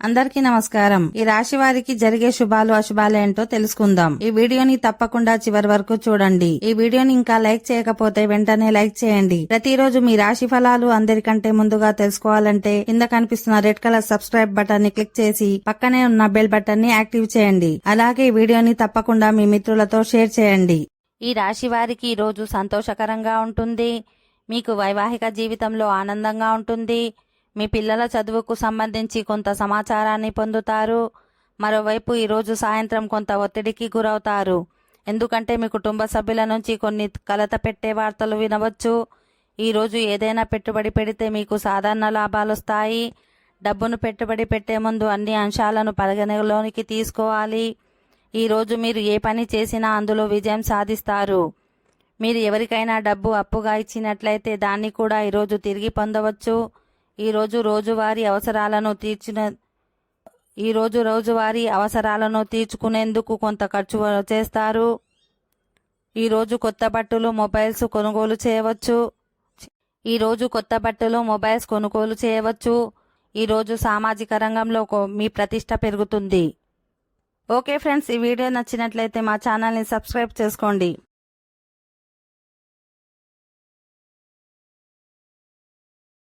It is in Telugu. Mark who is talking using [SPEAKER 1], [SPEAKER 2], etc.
[SPEAKER 1] అందరికీ నమస్కారం. ఈ రాశి వారికి జరిగే శుభాలు అశుభాలు ఏంటో తెలుసుకుందాం. ఈ వీడియోని తప్పకుండా చివరి వరకు చూడండి. ఈ వీడియోని ఇంకా లైక్ చేయకపోతే వెంటనే లైక్ చేయండి. ప్రతిరోజు మీ రాశి ఫలాలు అందరికంటే ముందుగా తెలుసుకోవాలంటే కింద కనిపిస్తున్న రెడ్ కలర్ సబ్స్క్రైబ్ బటన్ ని క్లిక్ చేసి పక్కనే ఉన్న బెల్ బటన్ ని యాక్టివ్ చేయండి. అలాగే ఈ వీడియోని తప్పకుండా మీ మిత్రులతో షేర్ చేయండి. ఈ రాశి వారికి ఈ రోజు సంతోషకరంగా ఉంటుంది. మీకు వైవాహిక జీవితంలో ఆనందంగా ఉంటుంది. మీ పిల్లల చదువుకు సంబంధించి కొంత సమాచారాన్ని పొందుతారు. మరోవైపు ఈరోజు సాయంత్రం కొంత ఒత్తిడికి గురవుతారు. ఎందుకంటే మీ కుటుంబ సభ్యుల నుంచి కొన్ని కలత పెట్టే వార్తలు వినవచ్చు. ఈరోజు ఏదైనా పెట్టుబడి పెడితే మీకు సాధారణ లాభాలు వస్తాయి. డబ్బును పెట్టుబడి పెట్టే ముందు అన్ని అంశాలను పరిగణలోనికి తీసుకోవాలి. ఈరోజు మీరు ఏ పని చేసినా అందులో విజయం సాధిస్తారు. మీరు ఎవరికైనా డబ్బు అప్పుగా ఇచ్చినట్లయితే దాన్ని కూడా ఈరోజు తిరిగి పొందవచ్చు. ఈరోజు రోజువారీ అవసరాలను తీర్చుకునేందుకు కొంత ఖర్చు చేస్తారు. ఈరోజు కొత్త బట్టలు మొబైల్స్ కొనుగోలు చేయవచ్చు. ఈరోజు సామాజిక రంగంలో మీ ప్రతిష్ట పెరుగుతుంది. ఓకే ఫ్రెండ్స్, ఈ వీడియో నచ్చినట్లయితే మా ఛానల్ని సబ్స్క్రైబ్ చేసుకోండి.